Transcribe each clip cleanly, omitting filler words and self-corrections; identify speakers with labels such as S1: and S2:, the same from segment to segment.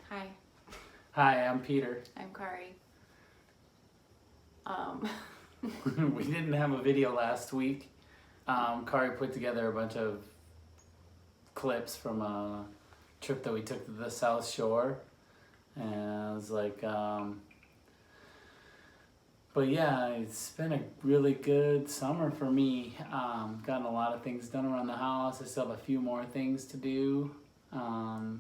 S1: Hi,
S2: Hi, I'm Peter.
S1: I'm Kari.
S2: We didn't have a video last week. Kari put together a bunch of clips from a trip that we took to the South Shore. And I was like, but yeah, it's been a really good summer for me. Gotten a lot of things done around the house. I still have a few more things to do,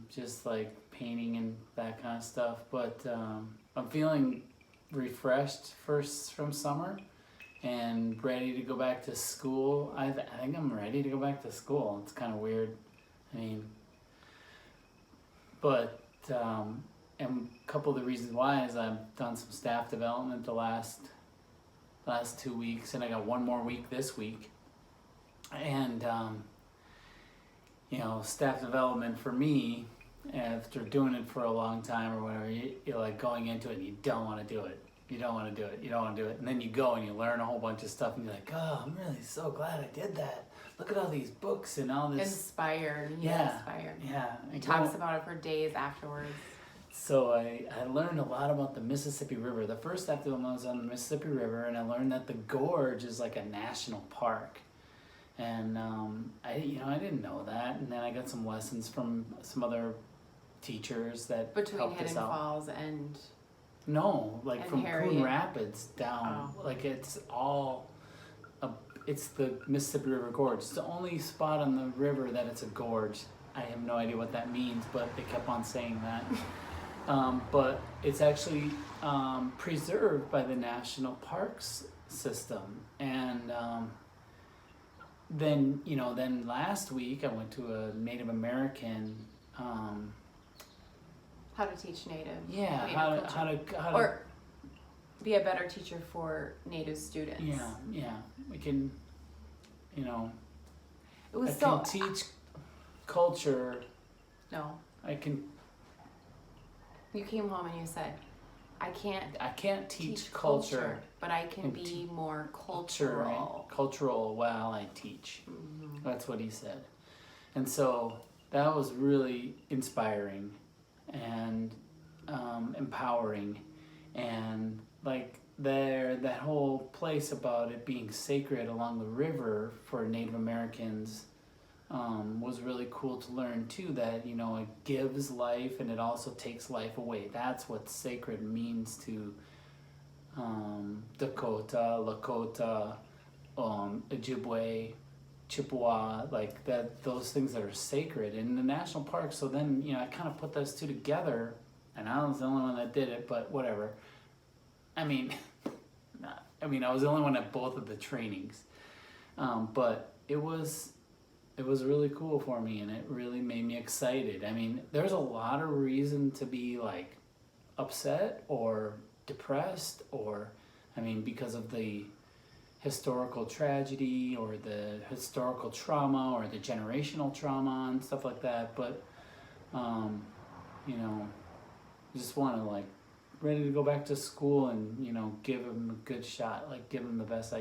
S2: just like painting and that kind of stuff. But I'm feeling refreshed first from summer and ready to go back to school. I think I'm ready to go back to school. It's kind of weird. I mean, but and a couple of the reasons why is I've done some staff development the last 2 weeks, and I got one more week this week. And staff development for me, after doing it for a long time or whatever, you're like going into it and you don't want to do it. You don't want to do it. You don't want to do it. And then you go and you learn a whole bunch of stuff and you're like, oh, I'm really so glad I did that. Look at all these books and all this.
S1: Inspired. Inspired.
S2: Yeah.
S1: He talks about it for days afterwards.
S2: So I learned a lot about the Mississippi River. The first staff development was on the Mississippi River, and I learned that the gorge is like a national park. And I didn't know that. And then I got some lessons from some other teachers that
S1: Between
S2: helped
S1: Hidden
S2: us out.
S1: Falls and
S2: No, like
S1: and
S2: from
S1: Harriet.
S2: Coon Rapids down.
S1: Oh.
S2: Like it's the Mississippi River Gorge. It's the only spot on the river that it's a gorge. I have no idea what that means, but they kept on saying that. But it's actually preserved by the National Parks system. And then last week I went to a Native American.
S1: how to teach Native.
S2: Yeah,
S1: Native
S2: how
S1: culture.
S2: to
S1: Or be a better teacher for Native students.
S2: yeah. We can,
S1: It
S2: I
S1: was
S2: can teach culture.
S1: No.
S2: I can.
S1: You came home and you said, I can't
S2: teach culture.
S1: but I can
S2: and
S1: be more
S2: Culture,
S1: cultural.
S2: cultural while I teach.
S1: Mm-hmm.
S2: That's what he said. And so that was really inspiring and empowering. And like that whole place about it being sacred along the river for Native Americans was really cool to learn too, that it gives life and it also takes life away. That's what sacred means to Dakota, Lakota, Ojibwe, Chippewa, like that, those things that are sacred in the national park. So then I kind of put those two together, and I was the only one that did it, but whatever. I mean I was the only one at both of the trainings, but it was really cool for me, and it really made me excited. I mean, there's a lot of reason to be like upset or depressed, or because of the historical tragedy or the historical trauma or the generational trauma and stuff like that. But just want to like ready to go back to school and give them a good shot, like give them the best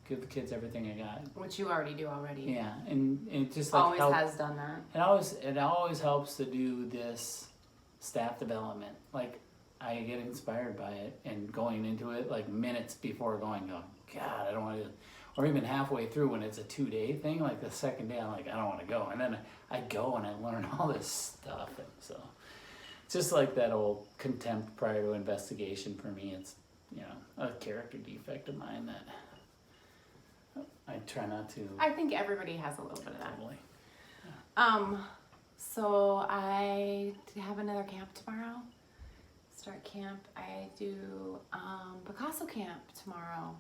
S2: give the kids everything I got.
S1: Which you already do already.
S2: Yeah, and it just like
S1: always has done that.
S2: It always helps to do this staff development. Like I get inspired by it, and going into it like minutes before going, oh God, I don't want to. Or even halfway through when it's a 2-day thing, like the second day I'm like, I don't want to go, and then I go and I learn all this stuff, and so it's just like that old contempt prior to investigation for me. It's a character defect of mine that I try not to.
S1: I think everybody has a little bit of that.
S2: Totally.
S1: So I have another camp tomorrow. Start camp. I do Picasso camp tomorrow.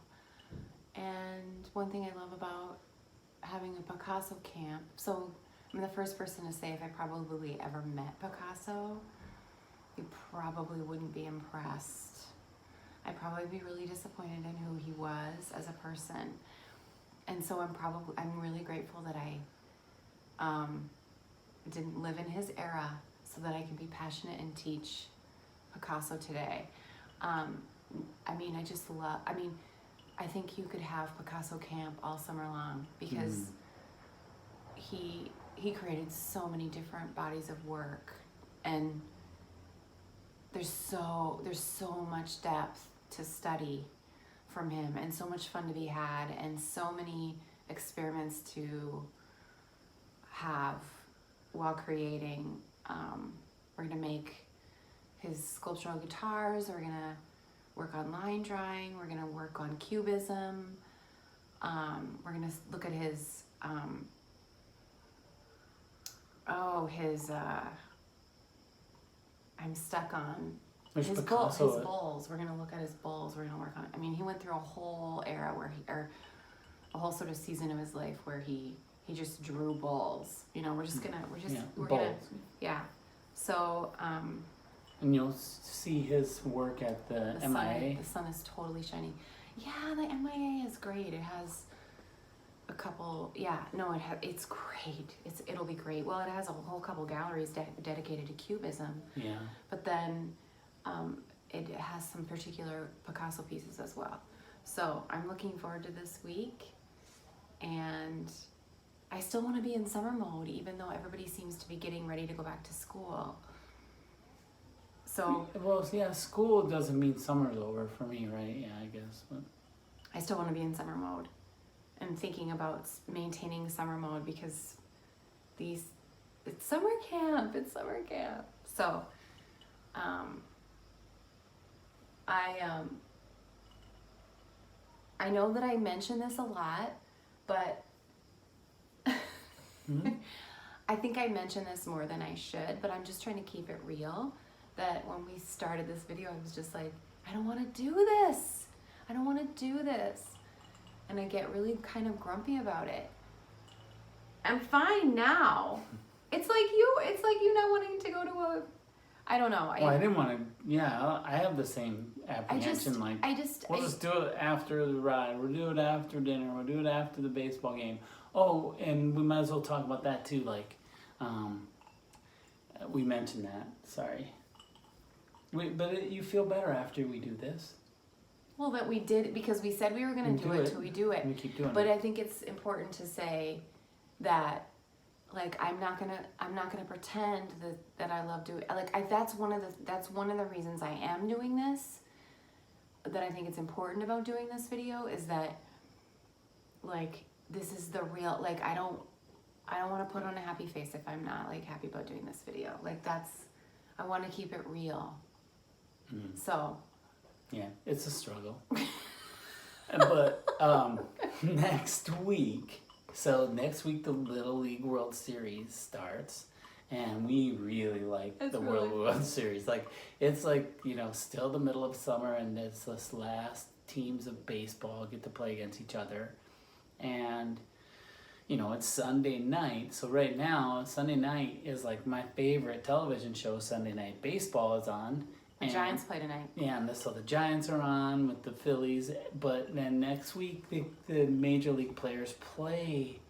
S1: And one thing I love about having a Picasso camp, so I'm the first person to say if I probably ever met Picasso, you probably wouldn't be impressed. I'd probably be really disappointed in who he was as a person. And so I'm really grateful that I didn't live in his era so that I can be passionate and teach Picasso today. I think you could have Picasso camp all summer long because he created so many different bodies of work, and there's so much depth to study from him, and so much fun to be had, and so many experiments to have while creating. We're gonna make his sculptural guitars. We're gonna work on line drawing. We're gonna work on cubism. We're gonna look at his I'm stuck on
S2: There's
S1: his
S2: Picasso.
S1: bowls. We're gonna look at his bowls. We're gonna work on. I mean, he went through a whole era or a whole sort of season of his life where he just drew bowls. You know, we're
S2: Bowls.
S1: gonna So
S2: And you'll see his work at the MIA.
S1: The sun is totally shining. Yeah, the MIA is great. It has a couple. Yeah, no, it's great. It'll be great. Well, it has a whole couple galleries dedicated to cubism.
S2: Yeah.
S1: But then it has some particular Picasso pieces as well. So I'm looking forward to this week, and I still want to be in summer mode, even though everybody seems to be getting ready to go back to school. So
S2: Well, yeah, school doesn't mean summer's over for me, right? Yeah, I guess. But
S1: I still want to be in summer mode and thinking about maintaining summer mode, because it's summer camp. So I know that I mention this a lot, but I think I mention this more than I should, but I'm just trying to keep it real, that when we started this video, I was just like, I don't want to do this. And I get really kind of grumpy about it. I'm fine now. It's like you not wanting to go to a, I don't know.
S2: I didn't want to. Yeah, I have the same apprehension. We'll just do it after the ride. We'll do it after dinner. We'll do it after the baseball game. Oh, and we might as well talk about that too. We mentioned that. Sorry. You feel better after we do this.
S1: Well, that we did, because we said we were going to do it till we do it.
S2: We keep doing it.
S1: But I think it's important to say that, like, I'm not gonna pretend that I love doing, like, that's one of the reasons I am doing this. That I think it's important about doing this video is that, like, this is the real, like, I don't want to put on a happy face if I'm not, like, happy about doing this video. Like, I want to keep it real.
S2: Mm-hmm.
S1: So.
S2: Yeah, it's a struggle. But next week the Little League World Series starts, and we really like the World Series. Like, it's like, still the middle of summer, and it's this last teams of baseball get to play against each other. And it's Sunday night. So right now, Sunday night is like my favorite television show. Sunday Night Baseball is on.
S1: The Giants play tonight.
S2: Yeah, and so the Giants are on with the Phillies. But then next week, the Major League players play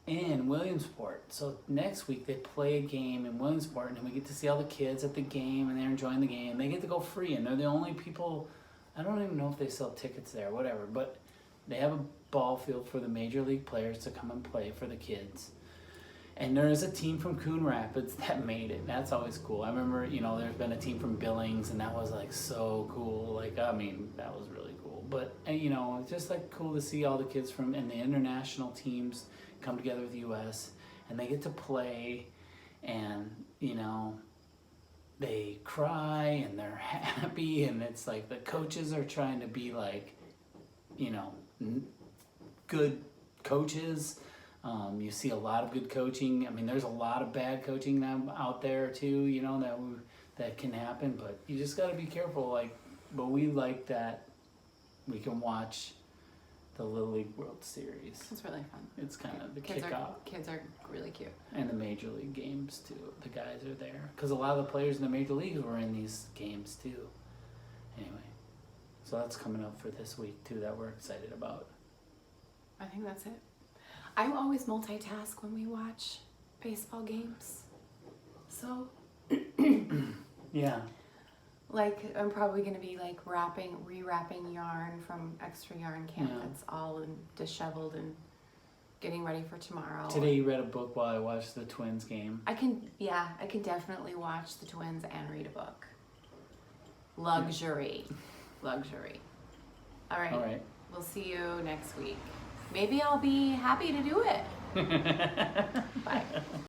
S2: in Williamsport. So next week, they play a game in Williamsport, and then we get to see all the kids at the game, and they're enjoying the game. They get to go free, and they're the only people. I don't even know if they sell tickets there, whatever. But they have a ball field for the Major League players to come and play for the kids. And there is a team from Coon Rapids that made it. That's always cool. I remember, there's been a team from Billings, and that was, like, so cool. Like, that was really cool. But, it's just, like, cool to see all the kids and the international teams come together with the U.S., and they get to play, and, they cry, and they're happy, and it's, like, the coaches are trying to be, like, good coaches. You see a lot of good coaching. There's a lot of bad coaching out there too, that can happen, but you just got to be careful. But we like that we can watch the Little League World Series.
S1: It's really fun.
S2: It's kind of the
S1: kids
S2: kickoff.
S1: Kids are really cute.
S2: And the Major League games too. The guys are there because a lot of the players in the Major Leagues were in these games too. Anyway, so that's coming up for this week too that we're excited about.
S1: I think that's it. I always multitask when we watch baseball games. So,
S2: yeah.
S1: Like, I'm probably going to be, like, rewrapping yarn from extra yarn camp that's all disheveled and getting ready for tomorrow.
S2: Today you read a book while I watched the Twins game.
S1: I can definitely watch the Twins and read a book. Luxury. Luxury. All right.
S2: All right.
S1: We'll see you next week. Maybe I'll be happy to do it. Bye.